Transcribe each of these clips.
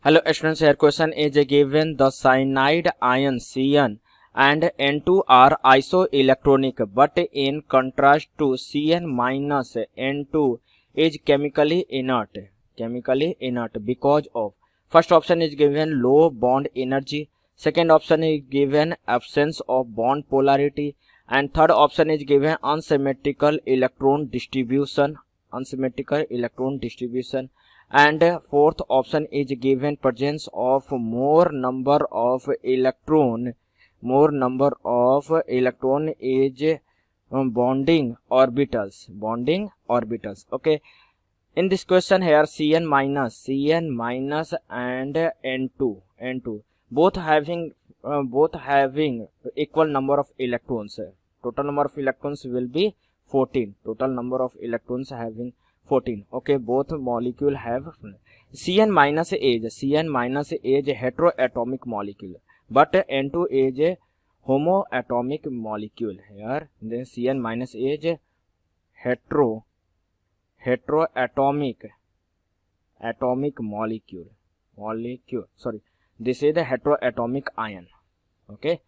Hello students, here question is given the cyanide ion Cn and N2 are isoelectronic, but in contrast to Cn minus N2 is chemically inert because of first option is given low bond energy, second option is given absence of bond polarity, and third option is given unsymmetrical electron distribution, and fourth option is given presence of more number of electron is bonding orbitals. Okay, in this question here Cn minus and N2 both having equal number of electrons. Total number of electrons will be 14. Total number of electrons having 14. Okay, both molecule have Cn minus is heteroatomic molecule, but N2 is a homoatomic molecule. Here then Cn minus is heteroatomic molecule. Sorry, this is the heteroatomic ion. Okay,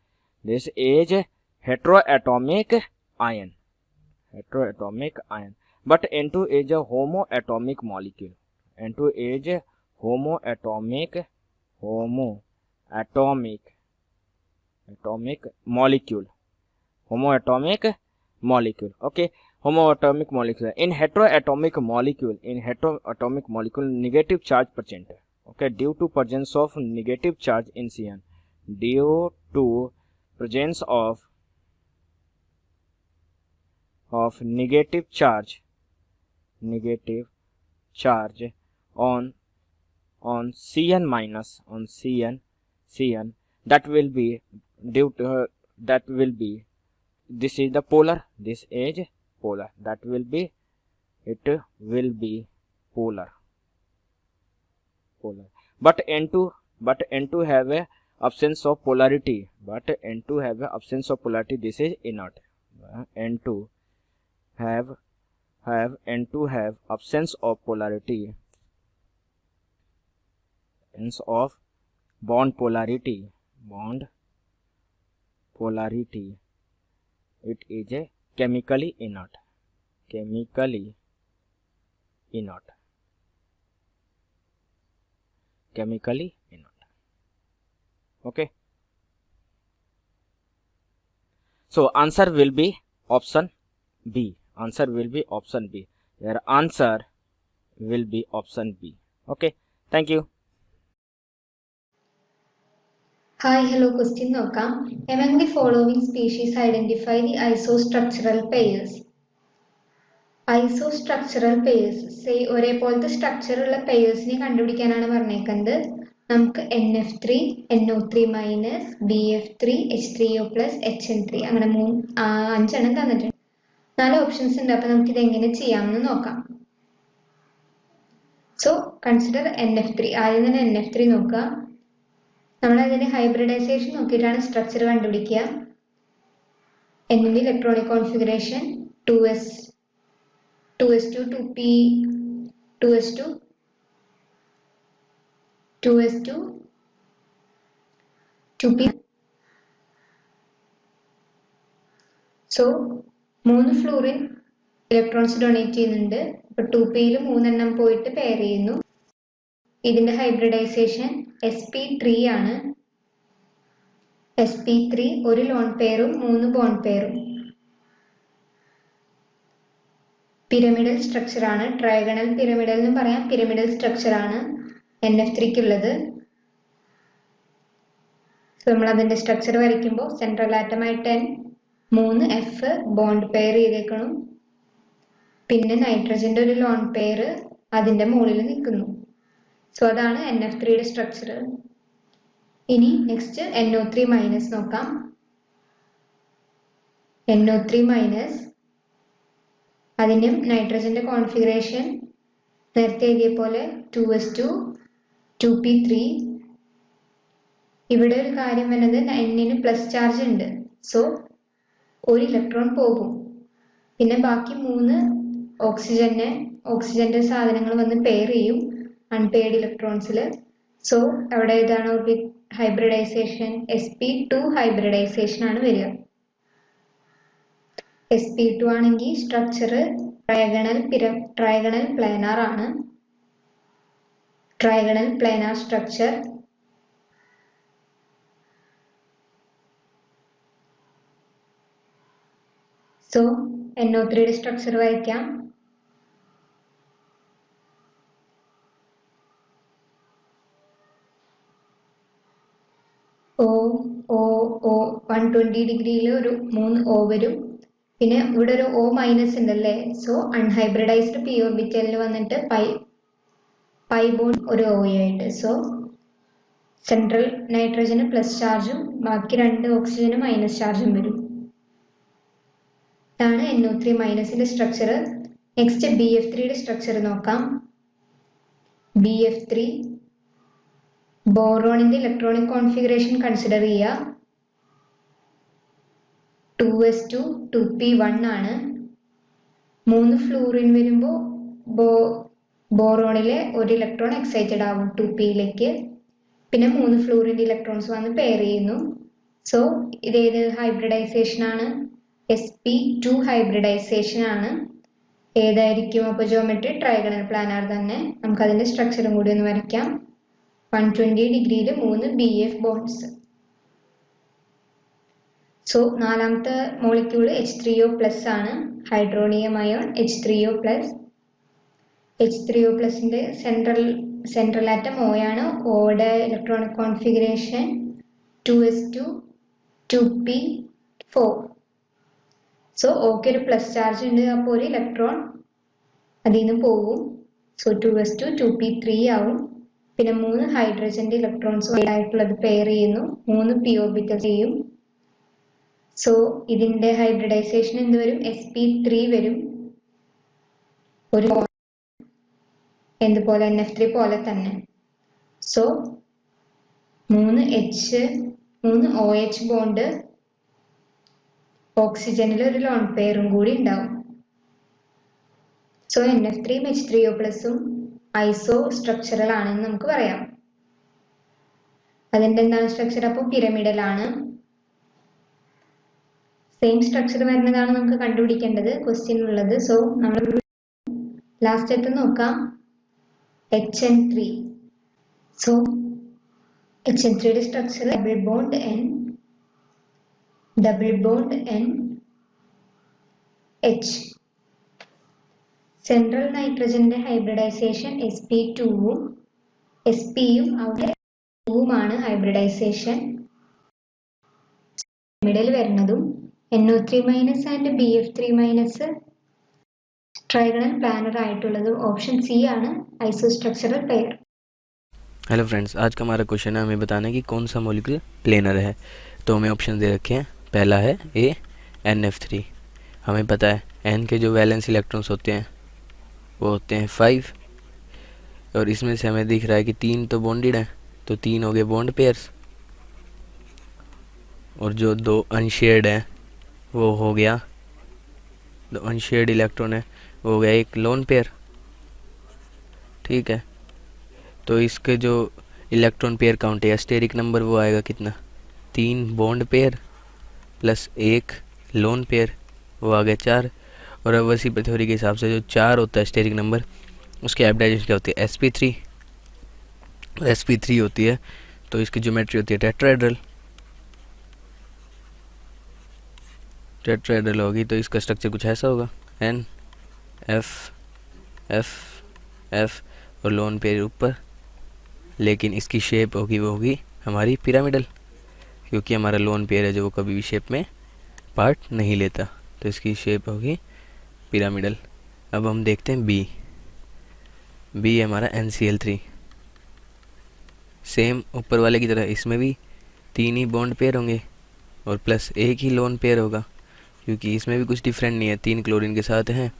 this is heteroatomic ion. But N2 is a homoatomic molecule. N2 is a homoatomic molecule. Okay, homoatomic molecule. In heteroatomic molecule, negative charge present. Okay, due to presence of negative charge in Cn. Due to presence of negative charge on Cn minus Cn that will be this is the polar, this is polar, it will be polar. But N2 have a absence of polarity, this is inert. N2 have absence of polarity, absence of bond polarity, it is a chemically inert. Okay, so answer will be option B. Your answer will be option B. Okay, thank you. Hi, hello, question നോക്കാം. Among the following species identify the isostructural pairs. Isostructural pairs, say ഒരേപോലത്തെ structure ഉള്ള പെയേഴ്സിനെ കണ്ടുപിടിക്കാനാണ് പറഞ്ഞേക്കുന്നത്. നമുക്ക് NF3, NO3 minus, BF3, H3O plus, HN3 അങ്ങനെ 5 എണ്ണം തന്നിട്ടുണ്ട്. 4 options ഉണ്ട്. അപ്പൊ നമുക്ക് ഇത് എങ്ങനെ ചെയ്യാമെന്ന് നോക്കാം. So consider NF3. ആദ്യം തന്നെ NF3 നോക്കുക. നമ്മൾ അതിന്റെ ഹൈബ്രിഡൈസേഷൻ നോക്കിയിട്ടാണ് സ്ട്രക്ചർ കണ്ടുപിടിക്കുക. N-ന്റെ electronic configuration 2s2 2p 2s2 2p. So 3 fluorine electrons donate ചെയ്യുന്നുണ്ട്. അപ്പൊ 2pയിൽ 3 എണ്ണം പോയിട്ട് പെയർ ചെയ്യുന്നു. ഇതിന്റെ ഹൈബ്രിഡൈസേഷൻ sp3 ആണ്. sp3 ഒരു ലോൺ പെയറും 3 ബോണ്ട് പെയറും. പിരമിഡൽ സ്ട്രക്ചർ ആണ്. ട്രയഗണൽ പിരമിഡൽ എന്ന് പറയാം. പിരമിഡൽ സ്ട്രക്ചർ ആണ് NF3 ഉള്ളത്. നമ്മൾ അതിന്റെ സ്ട്രക്ചർ വരയ്ക്കുമ്പോൾ സെൻട്രൽ ആറ്റം ആയിട്ട് N, 3 F ബോണ്ട് പെയർ ചെയ്തേക്കണം. പിന്നെ നൈട്രജന്റെ ഒരു ലോൺ പെയർ അതിന്റെ മുകളിൽ നിൽക്കുന്നു. സോ അതാണ് NF3യുടെ സ്ട്രക്ചർ. ഇനി നെക്സ്റ്റ് NO3 മൈനസ് നോക്കാം. NO3 മൈനസ്, അതിനും നൈട്രജന്റെ കോൺഫിഗറേഷൻ നേരത്തെ എഴുതിയ പോലെ 2s2 2p3. ഇവിടെ ഒരു കാര്യം വരുന്നത് N-ന് പ്ലസ് ചാർജ് ഉണ്ട്. സോ ഒരു ഇലക്ട്രോൺ പോകും. പിന്നെ ബാക്കി 3 ഓക്സിജന്റെ സാധനങ്ങൾ വന്ന് പെയർ ചെയ്യും അൺപെയർഡ് ഇലക്ട്രോൺസിൽ. സോ അവിടെ ഏതാണ് ഹൈബ്രിഡൈസേഷൻ? sp2 ഹൈബ്രിഡൈസേഷൻ ആണ് വരിക. sp2 ആണെങ്കിൽ സ്ട്രക്ചർ ട്രയഗണൽ പ്ലാനാർ ആണ്. Trigonal planar structure. So NO3 structure വരയ്ക്കാം. O O O 120 ഡിഗ്രിയിൽ ഒരു 3 O വരും. പിന്നെ ഇവിടെ ഒരു O മൈനസ് ഉണ്ടല്ലേ. സോ അൺഹൈബ്രിഡൈസ്ഡ് p ഓർബിറ്റലിൽ വന്നിട്ട് പൈ ബോണ്ട് ഒരു O ആയിട്ട്. സോ സെൻട്രൽ നൈട്രജന് പ്ലസ് ചാർജും ബാക്കി 2 ഓക്സിജന് മൈനസ് ചാർജും വരും. ഇതാണ് NO3 മൈനസിന്റെ structure. Next BF3 structure നോക്കാം. BF3 ബോറോണിന്റെ ഇലക്ട്രോണിക് കോൺഫിഗറേഷൻ കൺസിഡർ ചെയ്യുക. 2s2 2p1 ആണ്. 3 ഫ്ലൂറിൻ വരുമ്പോൾ ബോറോണിലെ ഒരു ഇലക്ട്രോൺ എക്സൈറ്റഡ് ആവും 2pയിലേക്ക്. പിന്നെ 3 ഫ്ലൂറിന്റെ ഇലക്ട്രോൺസ് വന്ന് പെയർ ചെയ്യുന്നു. സോ ഇതേത് ഹൈബ്രിഡൈസേഷൻ ആണ്? sp2 ഹൈബ്രിഡൈസേഷൻ ആണ്. ഏതായിരിക്കും അപ്പൊ ജോമെട്രി? ട്രയഗണൽ പ്ലാനാർ തന്നെ. നമുക്ക് അതിന്റെ സ്ട്രക്ചറും കൂടി ഒന്ന് വരയ്ക്കാം. 120 ഡിഗ്രിയിൽ 3 BF ബോൺഡ്സ്. സോ നാലാമത്തെ മോളിക്യൂൾ H3O പ്ലസ് ആണ്. Hydronium ion H3O+. H3O+ന്റെ സെൻട്രൽ ആറ്റം O ആണ്. Oയുടെ electronic configuration 2s2 2p4. So ഓക്ക് ഒരു പ്ലസ് ചാർജ് ഉണ്ട്. അപ്പോൾ ഒരു ഇലക്ട്രോൺ അതിൽ നിന്ന് പോകും. സോ 2s2 2p3 ആവും. പിന്നെ 3 ഹൈഡ്രജന്റെ ഇലക്ട്രോൺസ് ആയിട്ടുള്ളത് പെയർ ചെയ്യുന്നു. 3 p ഓർബിറ്റൽ ചെയ്യും. സോ ഇതിന്റെ ഹൈബ്രിഡൈസേഷൻ എന്ത് വരും? sp3 വരും. ഒരു എന്തുപോലെ? NF3 പോലെ തന്നെ. സോ 3 OH ബോണ്ട്, ഓക്സിജനിൽ ഒരു ലോൺ പെയറും കൂടി ഉണ്ടാവും. സോ NF3 H3O+ഉം ഐസോ സ്ട്രക്ചറൽ ആണെന്ന് നമുക്ക് പറയാം. അതിന്റെ എന്താണ് സ്ട്രക്ചർ? അപ്പോൾ പിരമിഡൽ ആണ്. സെയിം സ്ട്രക്ചർ വരുന്നതാണ് നമുക്ക് കണ്ടുപിടിക്കേണ്ടത് ക്വസ്റ്റ്യൻ ഉള്ളത്. സോ നമ്മൾ ലാസ്റ്റ് ആയിട്ട് നോക്കാം HN3. സോ HN3യുടെ structure double bond N H. Central നൈട്രജന്റെ ഹൈബ്രിഡൈസേഷൻ sp2ഉം spയും അവിടെ 2ഉമാണ് ഹൈബ്രിഡൈസേഷൻ. മിഡിൽ വരുന്നതും NO3- and BF3- trigonal planar ആയിട്ടുള്ളതും ഓപ്ഷൻ C ആണ്, ഐസോസ്ട്രക്ചറൽ പെയർ. हेलो फ्रेंड्स, आज का हमारा क्वेश्चन है हमें बताना है कि कौन सा मॉलिक्यूल प्लेनर है. तो हमें ऑप्शन दे रखे हैं. पहला है A NF3. हमें पता है N के जो वैलेंस इलेक्ट्रॉन्स होते हैं वो होते हैं 5, और इसमें से हमें दिख रहा है कि 3 तो बॉन्डेड हैं, तो 3 हो गए बॉन्ड पेयर्स, और जो 2 अनशेयर्ड हैं वो हो गया, 2 अनशेयर्ड इलेक्ट्रॉन है वो हो गया एक लोन पेयर. ठीक है, तो इसके जो इलेक्ट्रॉन पेयर काउंट है स्टेरिक नंबर वो आएगा कितना? 3 bond pair plus 1 lone pair, वो आ गया 4. और अब वैसी थ्योरी के हिसाब से जो 4 होता है स्टेरिक नंबर, उसकी हाइब्रिडाइजेशन क्या होती है? sp3. sp3 होती है तो इसकी ज्योमेट्री होती है टेट्राहेड्रल. टेट्राहेड्रल होगी तो इसका स्ट्रक्चर कुछ ऐसा होगा, N F F F और लोन पेयर ऊपर, लेकिन इसकी शेप होगी वो होगी हमारी पिरामिडल, क्योंकि हमारा लोन पेयर है जो वो कभी भी शेप में पार्ट नहीं लेता, तो इसकी शेप होगी पिरामिडल. अब हम देखते हैं बी. बी है हमारा NCl3. सेम ऊपर वाले की तरह इसमें भी 3 ही बॉन्ड पेयर होंगे और प्लस 1 ही लोन पेयर होगा, क्योंकि इसमें भी कुछ डिफरेंट नहीं है. 3 क्लोरीन के साथ हैं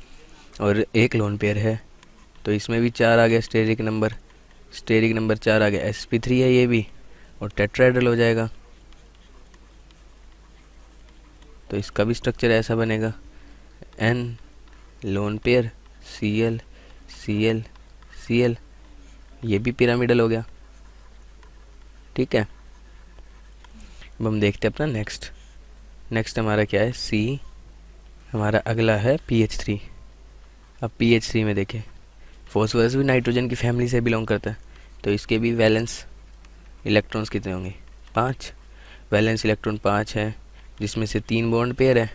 और 1 लोन पेयर है, तो इसमें भी 4 आ गया स्टेरिक नंबर. स्टेरिक नंबर 4 आ गया, sp3 है ये भी, और टेट्राहेड्रल हो जाएगा. तो इसका भी स्ट्रक्चर ऐसा बनेगा, N lone pair Cl Cl Cl, ये भी पिरामिडल हो गया. ठीक है। अब हम देखते हैं अपना नेक्स्ट हमारा क्या है, सी हमारा अगला है PH3। अब PH3 में देखें, फॉस्फोरस भी नाइट्रोजन की फैमिली से बिलोंग करता है, तो इसके भी वैलेंस इलेक्ट्रॉन्स कितने होंगे, 5। वैलेंस इलेक्ट्रॉन 5 है, जिसमें से 3 बॉन्ड पेयर है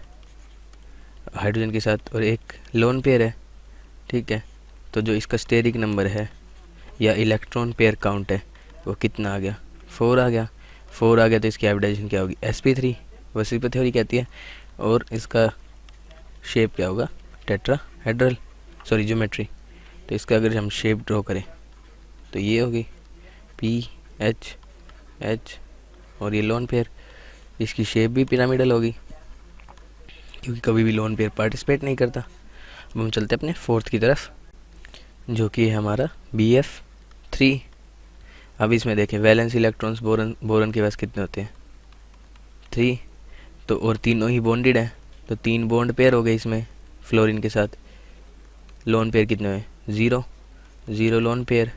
हाइड्रोजन के साथ और 1 लोन पेयर है, ठीक है। तो जो इसका स्टेरिक नंबर है या इलेक्ट्रॉन पेयर काउंट है वो कितना आ गया, 4 आ गया। 4 आ गया तो इसकी हाइब्रिडाइजेशन क्या होगी, sp3, वैसे पर थ्योरी कहती है। और इसका शेप क्या होगा, टेट्राहेड्रल, सॉरी ज्योमेट्री। तो इसका अगर हम शेप ड्रॉ करें तो ये होगी PH और ये लोन पेयर, इसकी शेप भी पिरामिडल होगी क्योंकि कभी भी लोन पेयर पार्टिसिपेट नहीं करता। अब हम चलते हैं अपने फोर्थ की तरफ, जो कि है हमारा BF3। अब इसमें देखें वैलेंस इलेक्ट्रॉन्स बोरन के पास कितने होते हैं, 3। तो और तीनों ही बॉन्डेड है, तो 3 बॉन्ड पेयर हो गए इसमें फ्लोरीन के साथ। लोन पेयर कितने हुए, 0 लोन पेयर।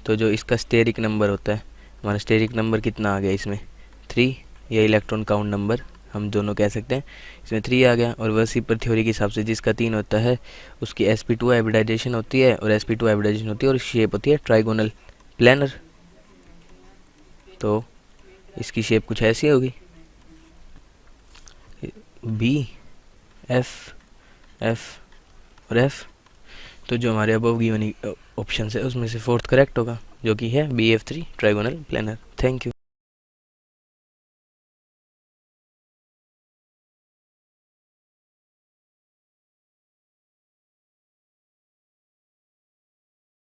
तो जो इसका स्टेरिक नंबर होता है, हमारा स्टेरिक नंबर कितना आ गया इसमें, 3, या इलेक्ट्रॉन काउंट नंबर हम दोनों कह सकते हैं, इसमें 3 आ गया। और वैसी पर थ्योरी के हिसाब से जिसका 3 होता है उसकी sp2 हाइब्रिडाइजेशन होती है, और sp2 हाइब्रिडाइजेशन होती है और शेप होती है ट्राइगोनल प्लानर। तो इसकी शेप कुछ ऐसी होगी, B, F और F। तो जो हमारे अबव गिवन ऑप्शन है उसमें से फोर्थ करेक्ट होगा, जो कि है BF3 trigonal planner. Thank you.